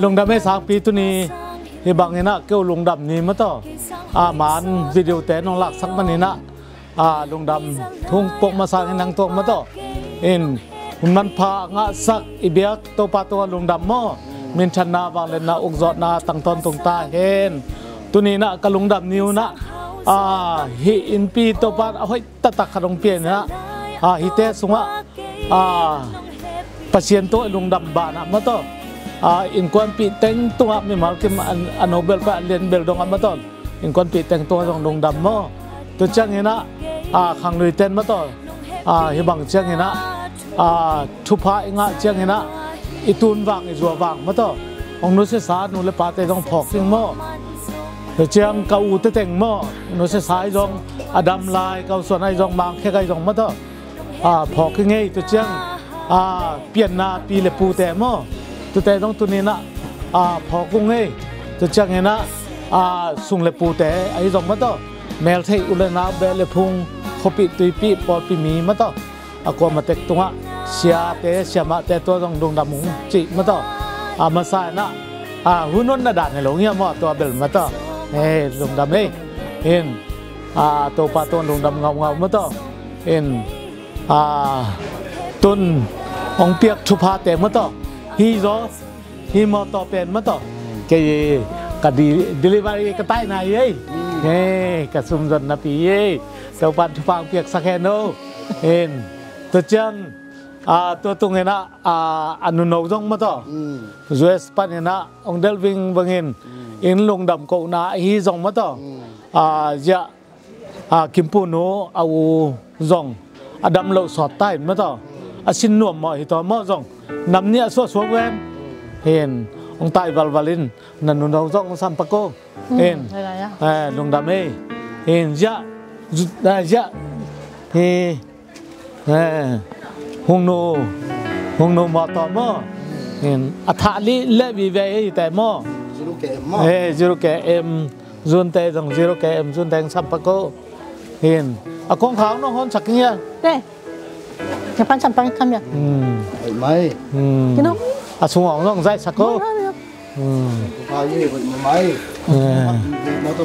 ลุงดำไม่สักปีตัวนี้ที่บางนี่นะเกี่ยวลุงดำนี่มาต่อมันวิดีโอแต่น้องหลักสักมันนี่นะลุงดำทุ่งปกมาสักให้นางตัวมาต่อมันพางะสักอีเบียกตัวปาตัวลุงดำมั่มินชนะบางเลนนะอุกจอดนาตั้งตอนตรงตาเห็นตัวนี้นะกับลุงดำนิวนะฮิอินปีตัวปาเอาให้ตักขนมเปียนะฮิเตสุงะpasien tu lung dam bana mato in kon pi teng tunga mi mal kim Nobel pa len bel dong amaton in kon pi teng tunga dong lung dam mo tu chang ina khang lui ten mato hi bang chang ina thu pha inga chang ina itun wang i zuwa wang mato ong nu se sa nu le pa te dong phok sing mo tu chang ka u te teng mo nu se sa i dong adam lai ka son ai dong mang khe kai dong mato phok ki ngei tu changเปลี่ยนนาปีเลปูแต่หม้อตัวแต่ต้องตัวนี้นะพอกุ้งเอ้ตัวจังเห็นนะสุ่งเลปูแต่ไอ้สองมาต่อแมวเทอุเลนาเบลเลพุงขบิตุยปีปอปีมีมาต่อกว่ามาเต็กตัวเสียแต่เสียมาแต่ตัวต้องดงดำมุงจิมาต่อมาใส่นะหุ่นนนด่านในหลงเงี้ยหม้อตัวเบลมาต่อดงดำเอ้เห็นตัวปลาตัวดงดำเงามาต่อเห็นต้นองเปียกชุพาแต่มาต่อฮีมอต่อเป็นมาต่อแกกัดีเดลิเวอรี่ก็ใต้นายเอ้กระซุมจนนาปีเจ้าปันชุพาเปียกสักแค่โนตัวจังตัวตรงนี้นะอนุโนจงมาต่อจูเอสปันเนี่ยนะองเดลวิงบังเงินอินลงดำโกนาฮีจงมาต่อคิมพูโนเอาจงดำเราสอดใต้มาต่อสินนวมหมอหิตอมอจงนำเนี่ยสวดแวนเห็นองใต้วาลินนันนุนเราจงสัมปะโกเห็นลงดำเห็นยะฮงโนมอต่อมอเห็นอัฐาลิเลวีเวแต่มอจิรุแกเอ็มจุนเตจงจิรุแกเอ็มจุนแดงสัมปะโกเห็นของเขาน้องฮอนสักเงี้ยJapan sampai kami ya. Mai. Kino? Asung orang zai sako. Kaya mai.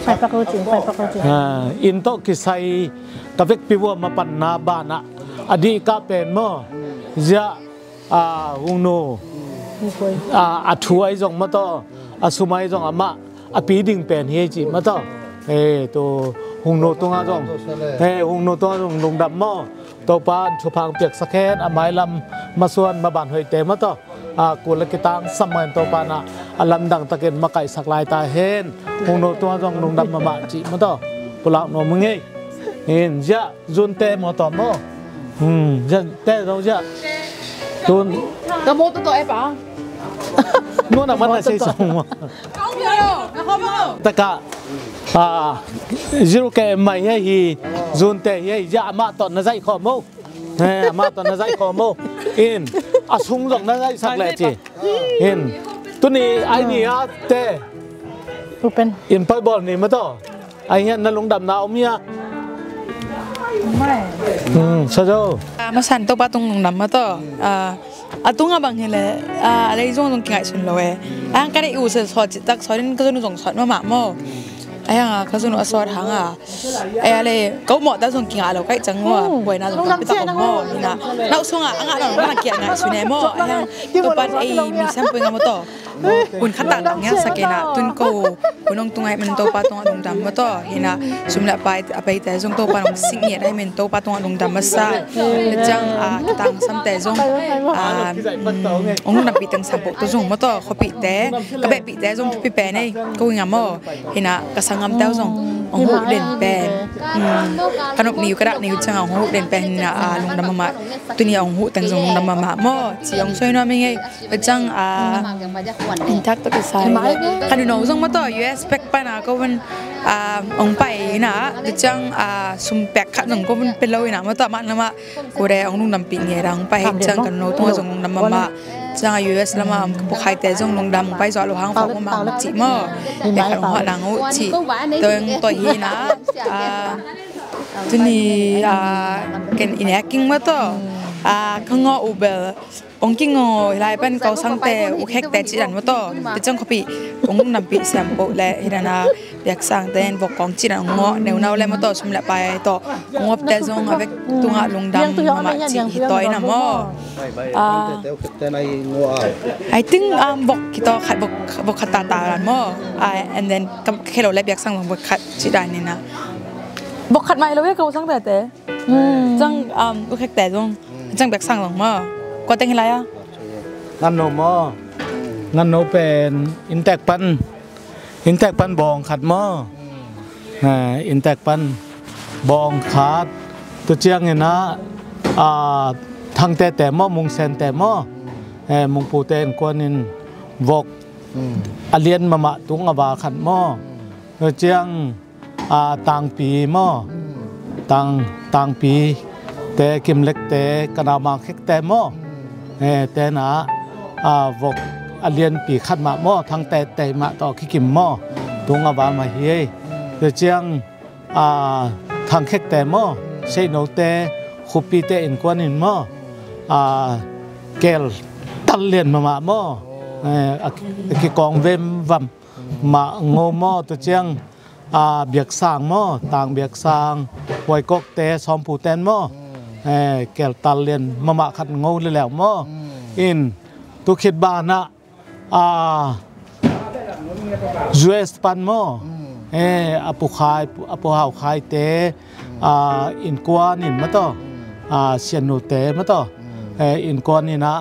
Pai pakucing. Into kisai kavek piwa mapan na bana. Adi ka pen mo. Ja hungno. Athuai jong mato. Asumai jong ama. Api ding pen hi ji mato. To hungno tunga jong. Hungno tunga jong lung dam mo.ตัวปานชุพังเปียกสะแคนไม้ลำมาส่วนมาบานเฮยเตมาต่อกูเล็กตังสมัยตัวปานะลำดังตะเกียนมาไก่สักลายตาเห็นหงโนตัวจงลงดำมาจิมาต่อปุระโนมึงเห็นจะจุนเตมาต่อโมจะเตเราจะจุนก็โมตัวไอ้ป๋านู่นน่ะมันอะไรใช่สมะตะกะจิโรแกไม่ให้ฮีจุนเตให้ยามาตอนนั้นใจขอโมมาตอนนั้นใจขอโมสุ่งตรงนั้นใจสักเลยจีตัวนี้ไอ้นี่เตเป็นไปบอลนี่มาต่อไอ้เนี่ยนั่นลงดำน้ำมีไม่ใช่จ้ะมาสั่นตัวปลาตรงลงดำมาต่อตัวงาบางเฮเลยอะไรจงเก่งสุดเลยก็ได้อยู่สอดตักสอดนี่ก็จะนุ่งสอดมาหมาโมไอ้ก็จะนุ่งสอดหางอะไรก็เหมาะแต่ส่งกินเราใกล้จังว่าบ่อยน่าจะไปตักของโมนี่นะเราส่งเราไม่เกี่ยงไงสุดแน่โมตัวปันมีแซมเปิลมาต่อคุณขัดตัดอย่างเงี้ยสักแค่น่ะตุนโก้คุณน้องตรงไงมันตัวปลาตรงลงดำมาต่อเห็นนะสมเด็จไปแต่ส่งตัวปลาตรงสิ่งเนี่ยได้เป็นตัวปลาตรงลงดำมาซะจังตังซ้ำแต่ส่งองค์นับปีตังสัมปตัวส่งมาต่อเขาปีแต่ก็แบบปีแต่ส่งปีแปรนี่ก็วิ่งอ่ะโมเห็นนะกระสังงามเต้าส่งองค์เด่นแปรขนมนิ้วกระดาษนิ้วจังองค์เด่นแปรน่ะลงดำมาตัวนี้องค์ตังส่งลงดำมาโมจีองค์ช่วยน้อยไม่ไงจังอินทักตัวที่ใส่คันดูน้องส่งมาต่อ US เป็กไปนะก็เป็นองไปนะดิจังสุ่มแปกขัดส่งก็เป็นเรานะมาต่อมาแล้วมากูได้องนุ่งดำปีเงี้ยดังไปจังกันโน้ตตัวส่งดำมาจัง US แล้วมาพวกใครแต่ส่งลงดำไปจอดลูกหางฝากมาจีมั่วเป็นขนมหัวหนังจีตัวฮีนะทีนี้กันอินแอคกิ้งมาต่อข้างนอกอุเบล องกิ้งงอลายเป็นเกาสังแต่อุกเฮกแต่จีดันมาต่อแต่จังเขาปีองนำปีแซมโปและเฮดานาอยากสั่งแต่บอกกองจีดันงอแนวนาและมาต่อสมละไปต่องบแต่จงเอาไปตุงะลงดำมาจีฮิตอยนะมอI thinkบอกคิดต่อขัดบอกขัดตาลันมอand then แค่เราเล็บอยากสั่งบอกขัดจีดันนี่นะบอกขัดไม่เราเรียกเกาสังแต่จังอุกเฮกแต่จงจังแบบสั่งหลังมอก็แต่งอะไรอ่ะงั้นโนมองั้นโนเป็นอินแตกปันบองขัดมออินแตกปันบองขาดตัวเจียงเนี่ยนะทางแต่มอมุงเซนแต่มอมุงปูเตนกวนินวกอเลียนมะตุงอบาขัดมอตัวเจียงต่างปีมอต่างปีแต่กิมเล็กแต่กระนามาเค็กแต่มอแต่นะวกอเลียนปีขัดมาหม้อทั้งแต่มาต่อขี้กิมหม้อตรงอบามาเฮยเดี๋ยวเจียงทางเค็กแต่หม้อเชนโนแต่ขุปีแต่อินกวนอินหม้อเกลตัลเลียนมาหม้อขี้กองเวมวัมมาโง่หม้อตัวเจียงเบียกสร้างหม้อต่างเบียกสร้างไว้กกแต่ซ้อมผู้แตนหม้อแกลตัลเลียนมาขัดงูเลยแล้วหม้ออินตุคิดบ้านนะUS ปันหม้ออปุหาวขายเตอินกวานินมาต่อเชียนนูเตมาต่ออินกวานินะ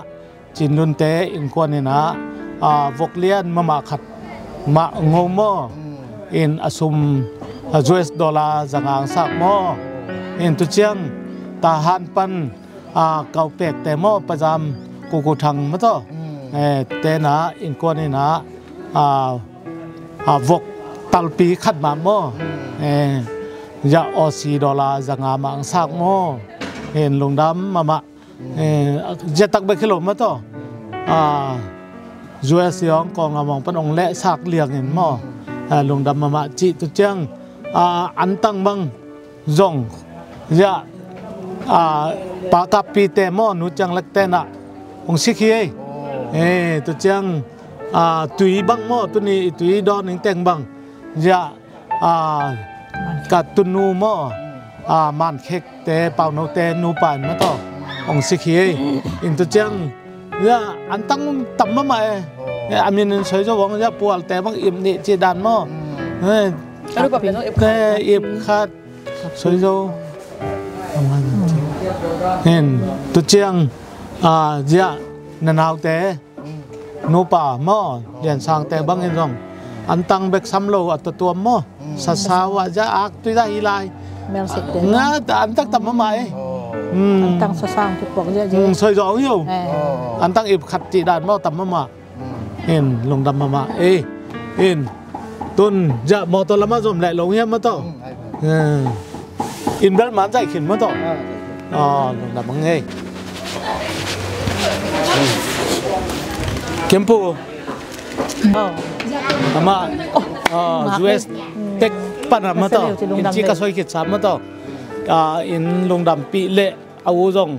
จินนุนเตอินกวานินะวกเลียนมาขัดมางูหม้ออินอสุมUS ดอลลาร์จังอังสักหม้ออินตุเจียงตาหันปันเก่าเป็กแต่หม้อประจำกูทังมาต่อแต่นะอินกวนี่นะวกตัลปีขัดมาหม้อยา$40จังอามังสักหม้อเห็นลงดำมาจะตักไปกิโลมาต่อUS ยองกองมองเป็นองเละสักเลียงเห็นหม้อลงดำมาจิตุเจียงอันตั้งบังจงยาปากกับปีเตมอนุจังเล็กเตนะองสิขีตัวเจียงตุยบังมอตัวนี้ตุยดอนหนึ่งเต็งบังยากัดตุนูมอมันเค็กเตเป่าโนเตนูปานมาต่อองสิขีอินตัวเจียงยาอันตั้งต่ำมาใหม่อามินใช้เจ้าวังยาปวดแต่บังอิ่มนี่จีดันมอแต่อิ่มขาดใช้เจ้าเห็นตัวเจียงจะนาวแต่นูป่าหม้อเรียนสร้างแต่บางเงินรองอันตังเบกซ้ำโลอัตตัวหม้อสัสาวะจะอักตุยได้อีไลงาแต่อันตังต่ำมาใหม่อันตังสัสางถูกบอกเยอะๆสวยจ่ออยู่อันตังอิบขัดจีดานหม้อต่ำมาเห็นลงดำมาเห็นตุนจะมอตัวละมาจมแหละลงเงี้ยมาต่ออินเบลมันใจขึ้นมาต่อลงดำมังไงเข็มปูมาUS เต็กปันมาต่ออินจิกาซอยกิดสามมาต่ออินลงดำปีเละเอาจง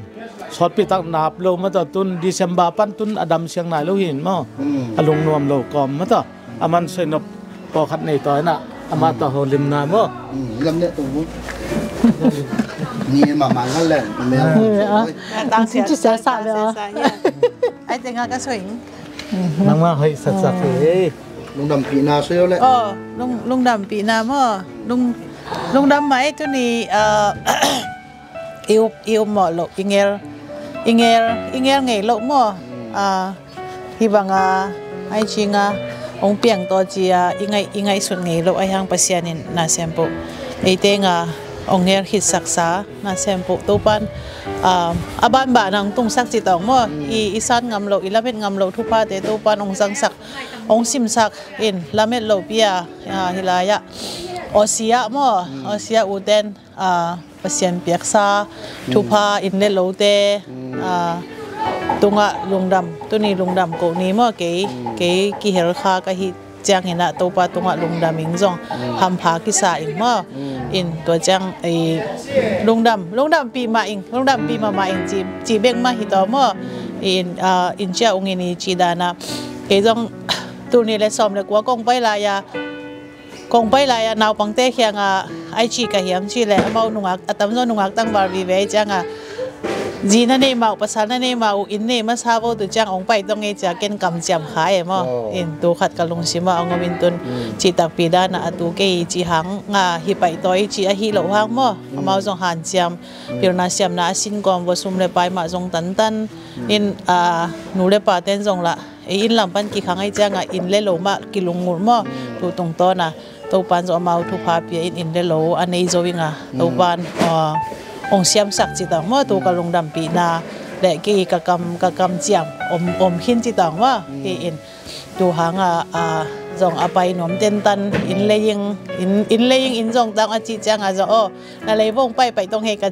สอดปีตักนาบโลมาต่อตุนดิเซมบาปันตุนอดัมเชียงนายโลหินมาลงนวมโลกอมมาต่ออามันสนบพอขัดในต่อยน่ะอามาต่อโฮลิมนาโมลำเนี่ยตรงนู้นนี่มางั้นแหละไม่ตั้งเสียสะเลยไอ้เจ้าก็สวยนั่งมาเฮ้ยสักลุงดำปีนาเซลเลยลุงดำปีนาเมื่อลุงดำไหมตัวนี้อิวหมอโลอิงเงลไงโลหมอที่บางไอชิงองเปียงตัวจีอิงไงส่วนไงโลไอฮังปัสยานินนาเซมโปไอเตงองเงลฮิตศักษานาเซมโปตัวปันบ้านนังตุงสักจิตองมั่วอีสานงำโลอีละเม็ดงำโลทุพาเตตัวปันองสังสักองซิมสักอินละเม็ดโลเปียฮิลายะออเซียมั่วออเซียอูเดนปัสยันเปียกซาทุพาอินเลโลเตตุงะลุงดำตัวนี้ลุงดำกูนี้มั่วเก๋กิเฮลคากะฮิจางเห็นตัวปาตุงะลุงดำอิงจงทำผากิสาอิงมั่วอินตัวจางไอลุงดำปีมาอิงลุงดำปีมาอิงจีเบงมาฮิตอมั่ว in chia ung ini chi dana ke jong tu ni le som le kwa kong pai la ya naw pang te khiang ai chi ka hiam chi le mau nungak atam zo nungak tang bar vi ve changaจีนั่นเองมาอุปสรรคนั่นเองมาอินเน่มาซาโบตัวจ้างองไปต้องเอจะเก็นกำจำขายมั้งอินตัวขัดกับลุงซิมาเอาเงินตุนจีตักปีด้านน่ะตัวเกยจีหังฮิไปต่อยจีฮิโลหังมั้งมาจงหันจำพิรนาเสียมนาสินกอมวสุมเลไปมาจงตันอินหนูเลปาเต้นจงละอินลำปันกี่ครั้งไอ้จ้างอินเลโลมากิลุงงูมั้งตัวตรงต้นน่ะตัวปันจะมาทุพาเปียอินเลโลอันนี้จะวิ่งตัวปันองเสียมสักจิตต่างว่าตัวกระลงดำปีนาและกีกะกำเจียมอมขินจิตต่างว่าอินตัวหางจงเอาไปหนอมเต้นตันอินเลยยิงอินจงตังอาจิจังจะอะไรวงไปต้องให้กะ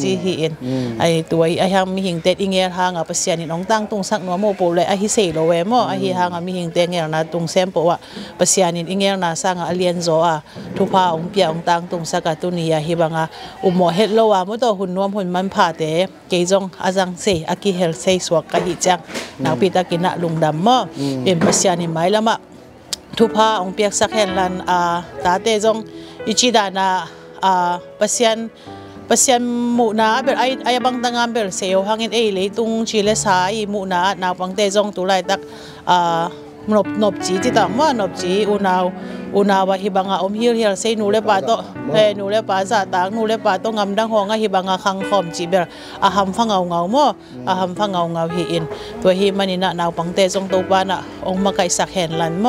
จิฮีอินไอตัวไอหางมีหิงเต็ดอิงเงหางปัสยานิน้องตั้งตุงสักนัวโมโปเลยไอฮิเซโลเวมไอหางมีหิงเต็งเงนะตุงเซมปว่าปัสยานิอิงเงนะสร้างเลียนโซทุพาองเปียองตั้งตุงสักตุนียฮิบังอุโมเฮดโลวามุตหุ่นนวมหุ่นมันผ่าเตะเกยจงอาจังเซอากิเฮลเซสวกกะฮิจังนาปิตากินะลุงดำมั้งเป็นปัสยานิไม้ละมะทุพาองเปียกสักเห็นลันตาเตจงอิจิดานาปัสยันหมู่นาเบลไอบังตังงามเบลเสียวหางอินเลยตุงชิเลสายหมู่นานาบังเตจงตุไลตักนบจีจิตามว่านบจีอุณาวฮิบังอมฮิลเซนูเลปาโตนูเลปาซาตางนูเลปาโตงามดังหงฮิบังคังคอมจีเบลหัมฟังเงาโมหัมฟังเงาฮีอินตัวฮีมันนี่นาบังเตจงตัวปานะองมาไกสักเห็นลันโม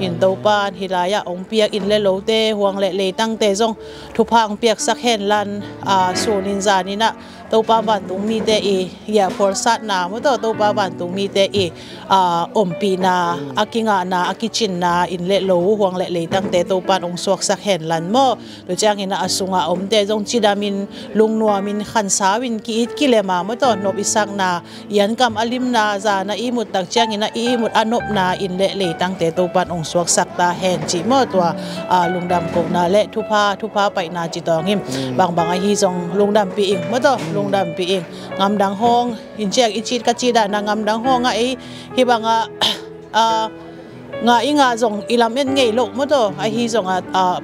อินตัวปานฮิลายะองเปียกอินเลโลเตห่วงเลตั้งเตจงทุพางเปียกสักเห็นลันสูนินจานี่นะตัวปาบันตุงมีเตอีอย่าพอสัตนามุตตัวปาบันตุงมีเตอีอมปีนาอากิงานาอากิจินนาอินเลโลห่วงเลตั้งเตตัวปานองสวกสักเห็นลันโมโดยจ้างอินะอสุงาอมเตจงจิดามินลุงนัวมินขันสาวินกีอิดกิเลมามุตนบอิสักนายันกำอลิมนาจานาอิมุตตักจ้างอินะอิมุตอนบนาอินเลตั้งเตตัวปานองสวกสักตาเห็นจิโมตัวลุงดำกงนาเลทุพาไปนาจิตองหิมบางฮีจงลุงดำปีอิงมุตลุงดำปีอิงงามดังห้องอินเจกอิจิตกัจจิดานางามดังห้องฮิบังอิงจงอิลามเอ็นไงโลกมุตไอฮีจง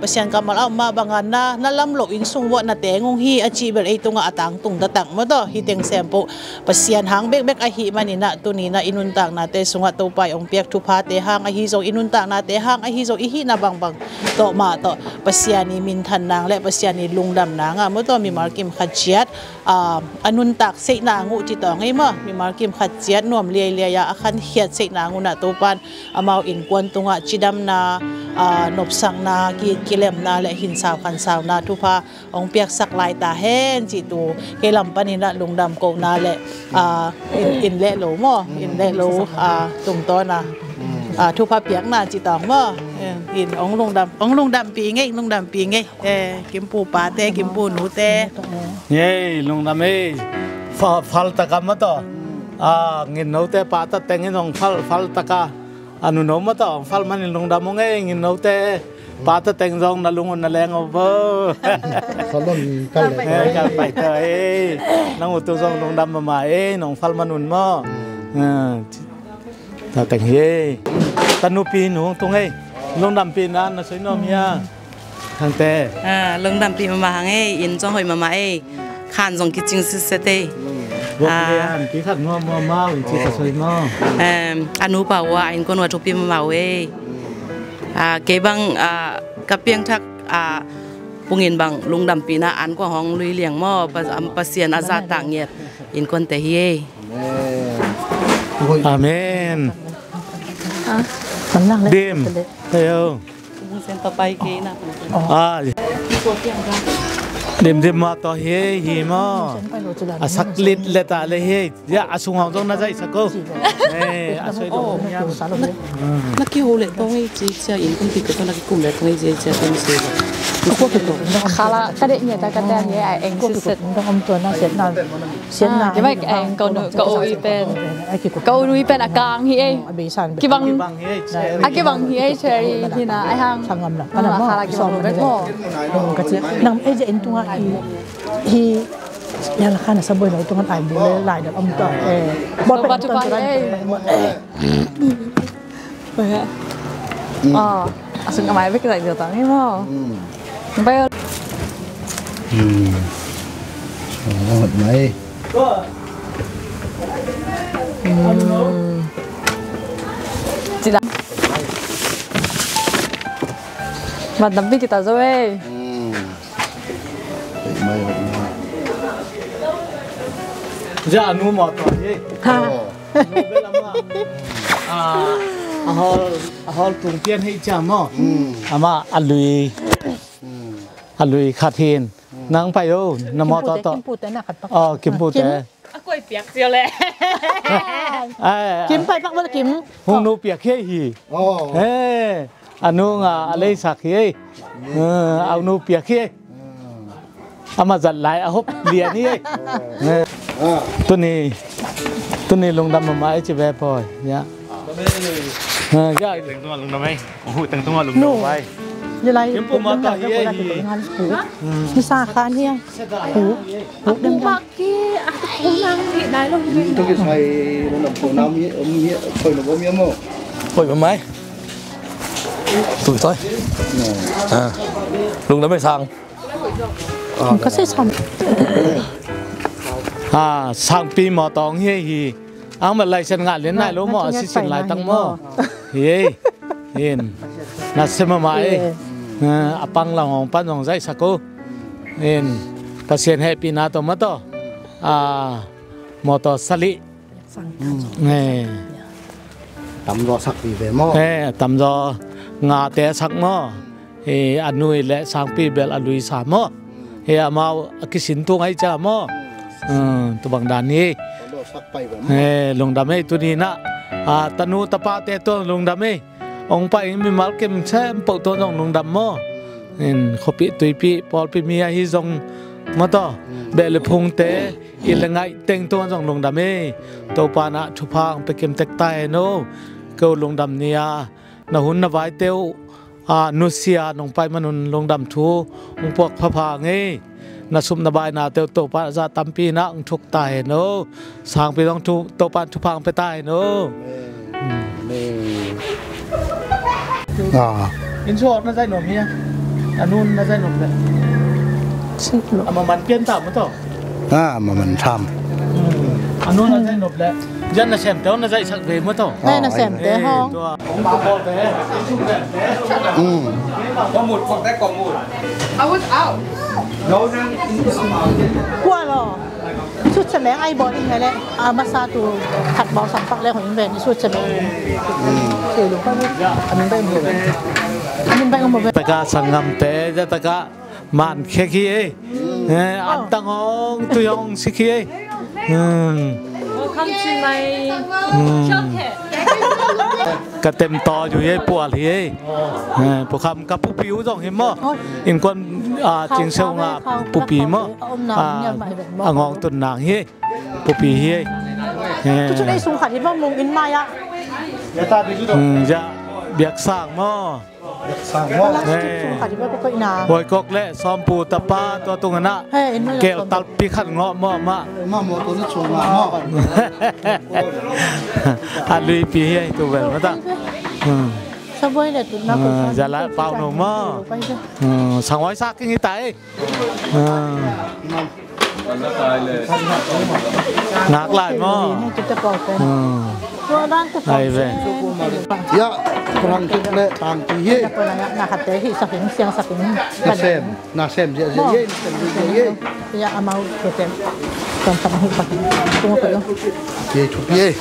ปัสยันกำมาเอามาบางนาลำโลกอินซุงวัดนาเตงงฮีอาชีเบลตุงตังตุงตังมุตฮิเตงเซมปุปัสยันหางเบกไอฮีมันนี่นะตุนีนะอินุนตังนาเตสุงตัวไปองเปียกทุพาเตหางไอฮีจงอินุนตังนาเตหางไอฮีจงอิฮีนาบางโตมาโตปัสยันนี่มินทันนางและปัสยันนี่ลุงดำนางมุตมีมาร์กิมขัดเจียดอนุนตักเสนางูจิตองไงมั้งมีมาร์กิมขัดเจียดนวมเลียอาคันเขียดเสนางูนะตัวปันมาอินกวนตุงจิดำนานบสังนากิเลมนาและหินสาวขันสาวนาทุพาองเปียกสักลายตาเห็นจิตูเกลัมปนินะลุงดำโกนาและอินเละโลมออินเละโลตุงต้นนะทุพาเปียกนาจิตองมออินองลุงดำปีไงลุงดำปีไงกิมปูปาเตกิมปูหนูเตเย้ลุงดำฟัลตะกามาต่อเงินโนเตปาตะเต็งเงินองฟัลตะกาanu noma to fal man lung da mo nge ngin no te pa ta teng jong na lungun na leng over salon kal pai te nang u tu jong lung dam ma nong fal manun mo ta teng he tanu pi nu tu nge lung dam pi na na soi no mia thang te lung dam pi ma nge in jong hoi ma khan jong ki ching se te ki khat no ma chi ta soi mo anu pa wa in kon wa thu pi ma we ke bang ka piang thak pungin bang lung dam pi na an ko hong lui liang mo pasien aza tang yet in kon te hi amen dim theo sen to pai ke na dim ma to hi mo saklit le ta le he ya asung hong jong na jai sako asoi do na ki hole to ngai chi cha in kun ti ko na ki kum le ngai je cha tem se ko ko khala ka de nya ta ka ta ye ai eng si set ndo om to na set na cái vậy anh cậu uy pen cậu uy pen akang hi ai cái bằng hi ai cherry thì na ai hang sangam la kana ma khala ki bang bet mo ka chi nang e je entunga hi ya la khana saboy lo tungan ai bule lai da am to bot pe ton ran vậy asing amai với cái gì tao nghe mà bây giờ Ngon mấy. chị đã mà tấm pin chị ta rồi Mấy. Dạ anu mò to ye. ha hol tung pian hi cha mo. Ama alui khatin nang pai yo na mo to to. kim pu te na khat pak Kim pu te. quay piạc chưa lẹ kim pai pak wala kim Hung nu piak he hi. Anu nga alei sak hi. Au nu piak hi. Ama giật lại hop liền đi. Tuần này lùng đâm mà mãi chỉ về thôi nhá. Dạ từng tua lùng đâm ấy, từng tua lùng đâm ấy. như lai kim pu ma ta ye ni sa khan hiang hu dem bác kia cũng đang bị đái luôn Tôi cái xoay nó nằm cổ nam nhé, nhé, thôi nó có miếng không? Hồi mà mấy tuổi thôi lùng đâm mới sang có sẽ xong sang pi mò tong he hi. Ang mà lại sen ngạn lên này lỗ mò xí sen lại tăng mò. Hi hin. Na sema mai. Apang lang hong pan hong zai sako. Hin. Pasien happy na to mato. Moto sali. Nè. Tắm gió sắc vì về mò. Tắm gió ngà té sắc mò. Anui lệ sang pi bel alui sa mò. Amau kisin tung ai cha mò. Tu bang dan ni. Lung đam ấy tu ni na. Tanu tapa te to lung đam ấy. Ông pai mi mal kem xem bộ to dòng lung đam mò. Khopi tui pi pol pi mi hi dòng mà to. Bè le phung te ilangai teng to dòng lung đam ấy. To pa na thu phang pe kem tek tai no. Câu lung đam nia na hun na vai teu nusia nong pai manun lung đam thu ong pok pha pha nge. Na sum na bai na teu to pa za tampi na ong thuk tai no. Sang pi dong thu to pa thu phang pe tai no. In short nó dai nom hia. Anun nó dai nom le. Ama man pian ta mo to. Mà mình tham. Anun nó dai nom le. Dân là xem tao nó dai sak ve mo to. đây là xem te ho có một con cái còn một qua rồi suốt xem bé ai bỏ đi ngay đấy massage tu khát bao sản phẩm lên của những về suốt xem bé sử dụng các anh bên một anh bên một về Taka sangam te ja taka man khe khi an tang ong tu yong si khi come to my chocolate ka tem to ju ye pual hi pu kham ka pu piu jong hi mo in kon ching seu nga pu pi mo ngong tun nang hi pu pi hi tu đây sung khát thì bao mùng in mai á ja biak sang mo Sang mò. sung khát thì bao có na Hoi kok le som pu tapa to tung na kel tal pi khat ngo mo ma Mà mò tôi nó xuống mà mò. lui pi hi tu vel ma ta sao vậy là tụi nó ja la pau no mo sang hoi sak ki tai ngak lại mo chúng ta bảo cái nó đang cái ai về Dạ, thằng cái lệ tàng tí ye. cái này là hạt tế thì sạc hình xiang sạc hình Na xem dễ dễ ye, xem dễ ye. bây giờ amau cái tem còn tầm hình bạc tung cái đó Ye chụp ye.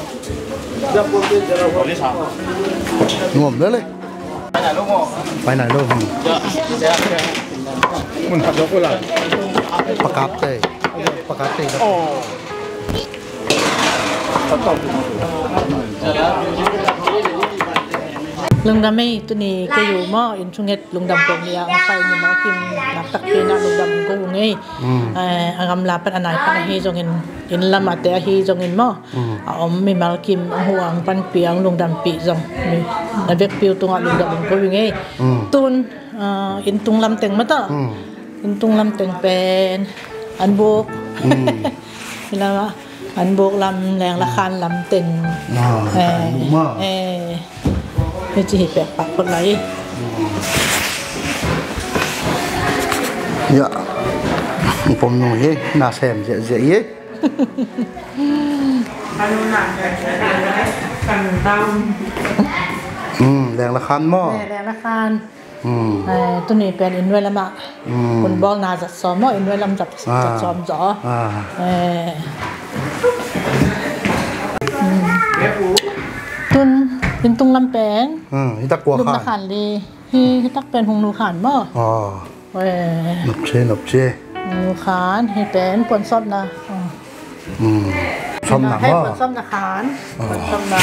Ngồm nữa lên. Phải này luôn không? Mình thật đó có là bạc cáp tê đó. lùng đam ấy tụi này cái dù mà in chung hết lùng đam công này phải nhưng mà kim nạp tắc tiền nạp lùng đam công ngay ngam la pan anai pan hi jong in lama te hi jong in mo mi mal kim huang pan piang lùng đam pi jong mi na vek piu tung lùng đam công ngay tun in tung lam teng mata in tung lam teng pen an buk แล้วอันโบกลำแรงละคันลำเต็นไม่จีแปลกปากคนไรเยอะผมหนูยี่น่าแซมเสียยี่แรงละคันหม้อแรงละคันตัวนี้เป็นอินเวลมะคนบอกน่าจะซ้อมหม้ออินเวลมจัดซ้อมจ่อตุนเป็นตุงลำแปงที่ตะกัวขาดขันดีที่ตักเป็นหงนูขานหม้อหนบเช่หนบเช่นูขานให้เป็นปนซอบนะชมหนังให้ปนซอบนะขานปนซอบนะ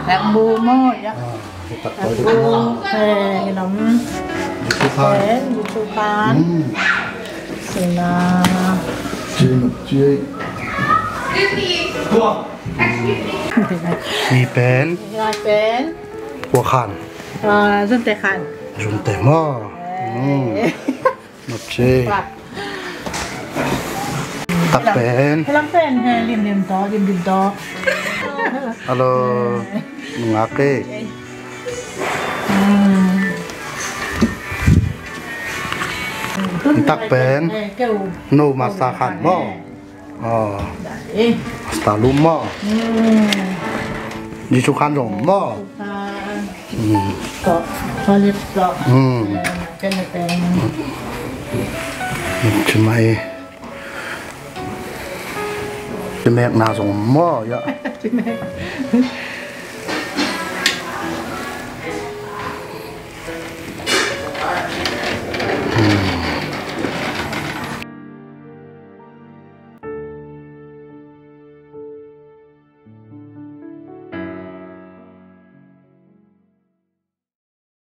แอกบูหม้อยักษ์แอกบูน้ำเป็นยูทูคานสินะเช่หนบเช่มีเป็นหัวขันจุนเตขันจุนเตหม้อหนบเช่ตักเป็นลังเป็นริมต่อริมต่อฮัลโหลงักเก้ตักเป็นโนมาสตาขันหม้อสตาลุมหม้อดิชุคันหลงหม้อก็ผลิตก็เป็นใช่ไหมจะแมกนาส่งหม้อเยอะ